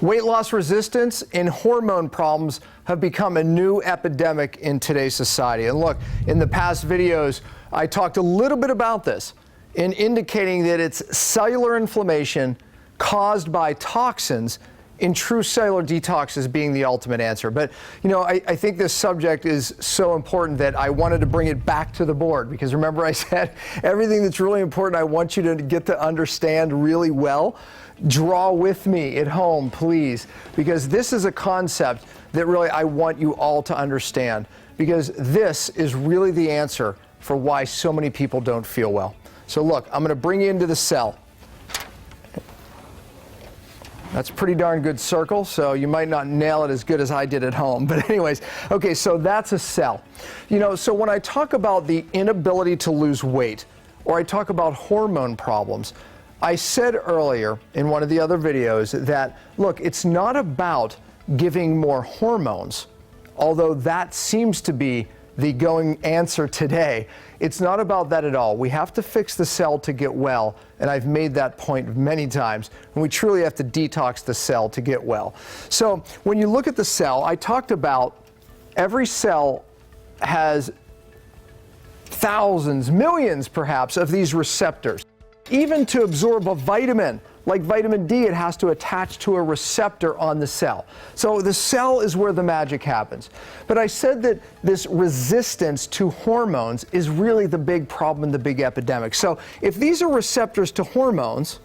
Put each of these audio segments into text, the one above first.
Weight loss resistance and hormone problems have become a new epidemic in today's society. And look, in the past videos, I talked a little bit about this in indicating that it's cellular inflammation caused by toxins, in true cellular detox as being the ultimate answer. But, you know, I think this subject is so important that I wanted to bring it back to the board, because remember I said everything that's really important I want you to get to understand really well. Draw with me at home, please, because this is a concept that really I want you all to understand, because this is really the answer for why so many people don't feel well. So look, I'm going to bring you into the cell. That's a pretty darn good circle, so you might not nail it as good as I did at home. But anyways, okay, so that's a cell. You know, so when I talk about the inability to lose weight, or I talk about hormone problems, I said earlier in one of the other videos that, look, it's not about giving more hormones, although that seems to be the going answer today. It's not about that at all. We have to fix the cell to get well, and I've made that point many times, and we truly have to detox the cell to get well. So when you look at the cell, I talked about every cell has thousands, millions perhaps, of these receptors. Even to absorb a vitamin, like vitamin D, it has to attach to a receptor on the cell. So the cell is where the magic happens. But I said that this resistance to hormones is really the big problem and the big epidemic. So if these are receptors to hormones,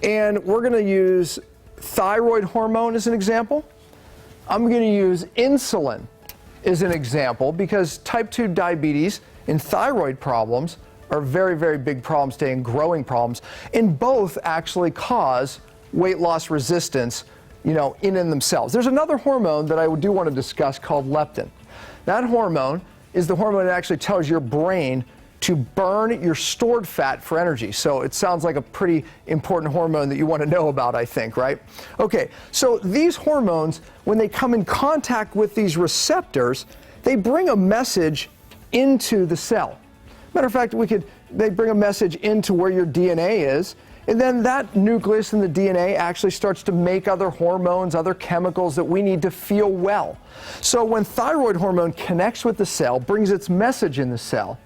and we're going to use thyroid hormone as an example, I'm going to use insulin as an example, because type 2 diabetes and thyroid problems are very, very big problems today and growing problems, and both actually cause weight loss resistance, you know, in themselves. There's another hormone that I do want to discuss called leptin. That hormone is the hormone that actually tells your brain to burn your stored fat for energy. So it sounds like a pretty important hormone that you want to know about, I think, right? Okay, so these hormones, when they come in contact with these receptors, they bring a message into the cell. Matter of fact, they bring a message into where your DNA is, and then that nucleus in the DNA actually starts to make other hormones, other chemicals that we need to feel well. So when thyroid hormone connects with the cell, brings its message in the cell,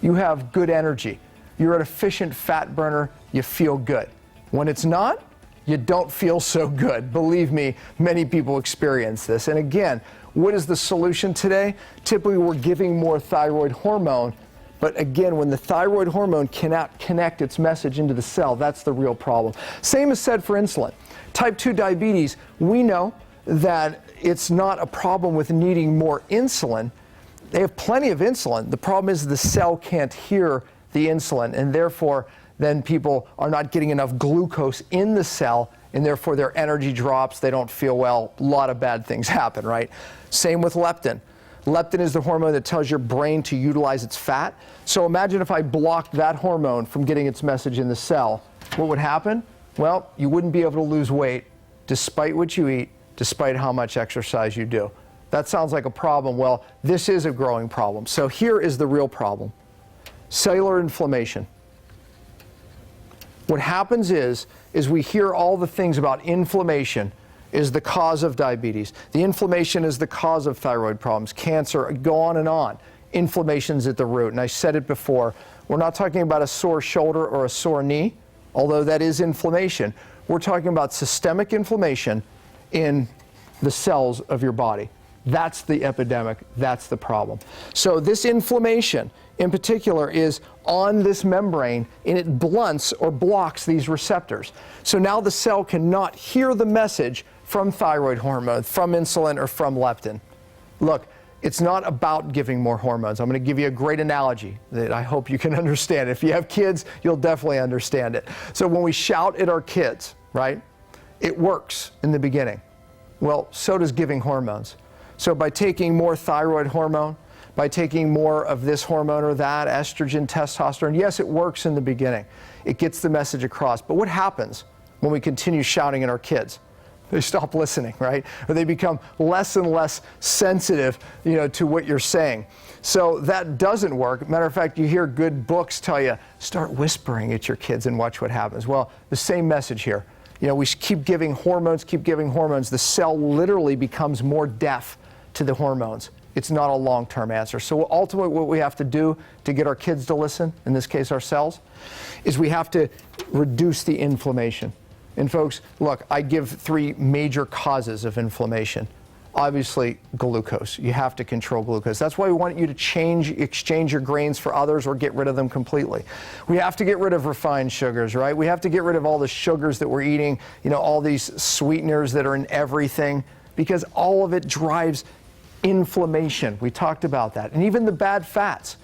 you have good energy. You're an efficient fat burner, you feel good. When it's not, you don't feel so good. Believe me, many people experience this. And again, what is the solution today? Typically, we're giving more thyroid hormone. But again, when the thyroid hormone cannot connect its message into the cell, that's the real problem. Same is said for insulin. Type 2 diabetes, we know that it's not a problem with needing more insulin. They have plenty of insulin. The problem is the cell can't hear the insulin, and therefore then people are not getting enough glucose in the cell, and therefore their energy drops, they don't feel well, a lot of bad things happen, right? Same with leptin. Leptin is the hormone that tells your brain to utilize its fat. So imagine if I blocked that hormone from getting its message in the cell. What would happen? Well, you wouldn't be able to lose weight despite what you eat, despite how much exercise you do. That sounds like a problem. Well, this is a growing problem. So here is the real problem. Cellular inflammation. What happens is we hear all the things about inflammation is the cause of diabetes. The inflammation is the cause of thyroid problems, cancer, go on and on. Inflammation's at the root. And I said it before, we're not talking about a sore shoulder or a sore knee, although that is inflammation. We're talking about systemic inflammation in the cells of your body. That's the epidemic, that's the problem. So this inflammation in particular is on this membrane, and it blunts or blocks these receptors. So now the cell cannot hear the message from thyroid hormone, from insulin, or from leptin. Look, it's not about giving more hormones. I'm going to give you a great analogy that I hope you can understand. If you have kids, you'll definitely understand it. So when we shout at our kids, right, it works in the beginning. Well, so does giving hormones. So by taking more thyroid hormone, by taking more of this hormone or that, estrogen, testosterone, yes, it works in the beginning. It gets the message across. But what happens when we continue shouting at our kids? They stop listening, right? Or they become less and less sensitive, you know, to what you're saying. So that doesn't work. Matter of fact, you hear good books tell you, start whispering at your kids and watch what happens. Well, the same message here. we keep giving hormones, the cell literally becomes more deaf to the hormones. It's not a long-term answer. So ultimately what we have to do to get our kids to listen, in this case our cells, is we have to reduce the inflammation. And folks, look, I give 3 major causes of inflammation. Obviously, glucose. You have to control glucose. That's why we want you to exchange your grains for others or get rid of them completely. We have to get rid of refined sugars, right? We have to get rid of all the sugars that we're eating, all these sweeteners that are in everything, because all of it drives inflammation. We talked about that. And even the bad fats,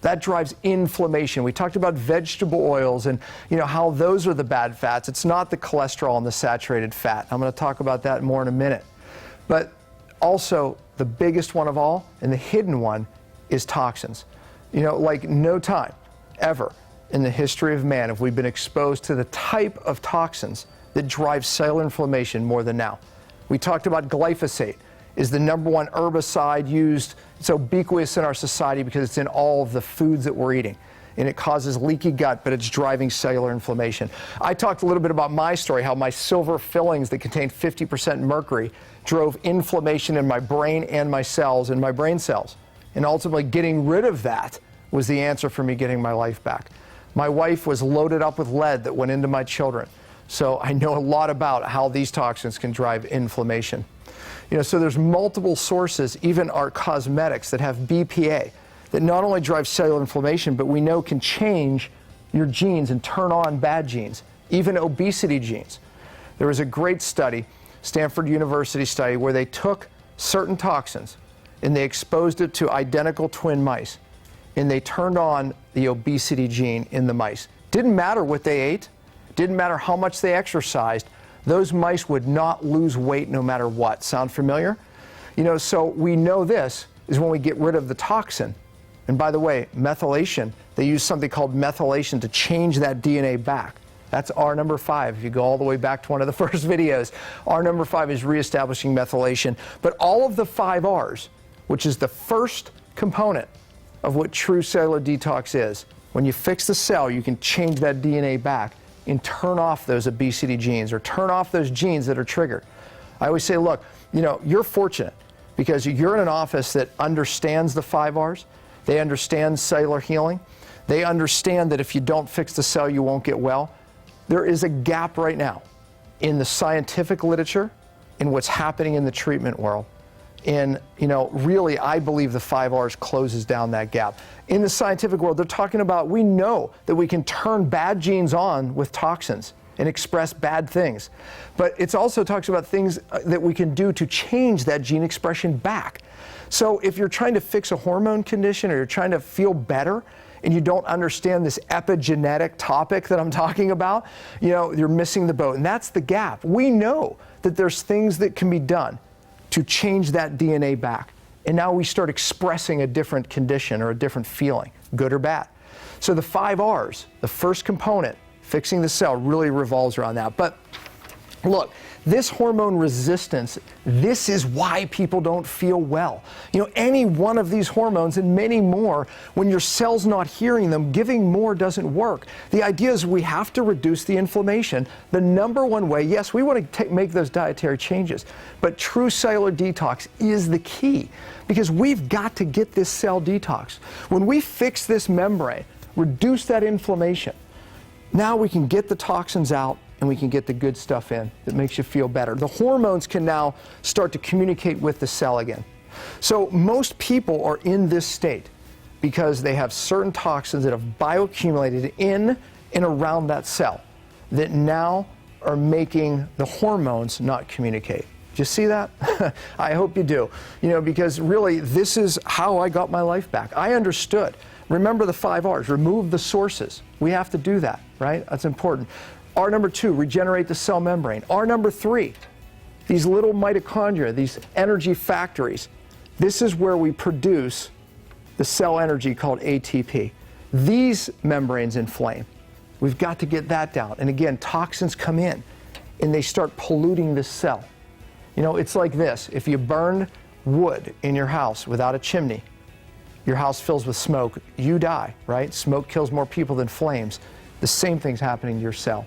that drives inflammation. We talked about vegetable oils and how those are the bad fats. It's not the cholesterol and the saturated fat. I'm going to talk about that more in a minute. But also, the biggest one of all, and the hidden one, is toxins. Like no time ever in the history of man have we been exposed to the type of toxins that drive cellular inflammation more than now. We talked about glyphosate is the #1 herbicide used. It's ubiquitous in our society because it's in all of the foods that we're eating. And it causes leaky gut, but it's driving cellular inflammation. I talked a little bit about my story, how my silver fillings that contained 50% mercury drove inflammation in my brain and my cells and my brain cells. And ultimately getting rid of that was the answer for me getting my life back. My wife was loaded up with lead that went into my children. So I know a lot about how these toxins can drive inflammation. So there's multiple sources, even our cosmetics that have BPA, that not only drive cellular inflammation, but we know can change your genes and turn on bad genes, even obesity genes. There was a great study, Stanford University study, where they took certain toxins and they exposed it to identical twin mice, and they turned on the obesity gene in the mice. Didn't matter what they ate, didn't matter how much they exercised, those mice would not lose weight no matter what. Sound familiar? So we know this is when we get rid of the toxin. And by the way, methylation, they use something called methylation to change that DNA back. That's R5. If you go all the way back to one of the first videos, R5 is reestablishing methylation. But all of the 5 Rs, which is the first component of what true cellular detox is, when you fix the cell, you can change that DNA back and turn off those obesity genes or turn off those genes that are triggered. I always say, look, you're fortunate because you're in an office that understands the 5 Rs. They understand cellular healing. They understand that if you don't fix the cell, you won't get well. There is a gap right now in the scientific literature, in what's happening in the treatment world. And, really, I believe the 5 Rs closes down that gap. In the scientific world, they're talking about, we know that we can turn bad genes on with toxins and express bad things. But it also talks about things that we can do to change that gene expression back. So if you're trying to fix a hormone condition or you're trying to feel better and you don't understand this epigenetic topic that I'm talking about, you're missing the boat. And that's the gap. We know that there's things that can be done to change that DNA back. And now we start expressing a different condition or a different feeling, good or bad. So the 5 Rs, the first component, fixing the cell, really revolves around that. But look, this hormone resistance, this is why people don't feel well. Any one of these hormones and many more, when your cell's not hearing them, giving more doesn't work. The idea is we have to reduce the inflammation. The #1 way, yes, we want to make those dietary changes, but true cellular detox is the key because we've got to get this cell detox. When we fix this membrane, reduce that inflammation, now we can get the toxins out and we can get the good stuff in that makes you feel better. The hormones can now start to communicate with the cell again. So most people are in this state because they have certain toxins that have bioaccumulated in and around that cell that now are making the hormones not communicate. Do you see that? I hope you do. Because really this is how I got my life back. I understood. Remember the 5 Rs, remove the sources. We have to do that, right? That's important. R2, regenerate the cell membrane. R3, these little mitochondria, these energy factories. This is where we produce the cell energy called ATP. These membranes inflame. We've got to get that down. And again, toxins come in and they start polluting the cell. It's like this. If you burn wood in your house without a chimney, your house fills with smoke, you die, right? Smoke kills more people than flames. The same thing's happening to your cell.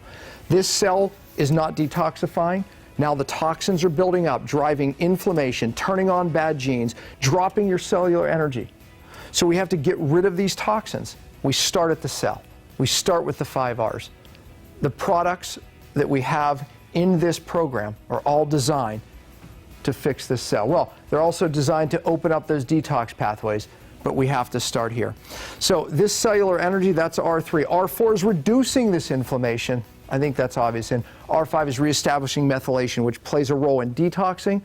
This cell is not detoxifying, now the toxins are building up, driving inflammation, turning on bad genes, dropping your cellular energy. So we have to get rid of these toxins. We start at the cell. We start with the 5 R's. The products that we have in this program are all designed to fix this cell. Well, they're also designed to open up those detox pathways, but we have to start here. So this cellular energy, that's R3. R4 is reducing this inflammation. I think that's obvious. And R5 is reestablishing methylation, which plays a role in detoxing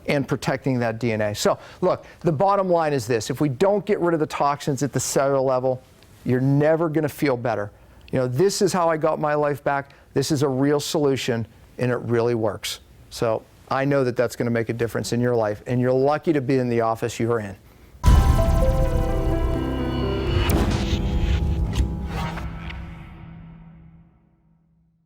and protecting that DNA. So look, the bottom line is this. If we don't get rid of the toxins at the cellular level, you're never going to feel better. You know, this is how I got my life back. This is a real solution, and it really works. So I know that that's going to make a difference in your life, and you're lucky to be in the office you're in.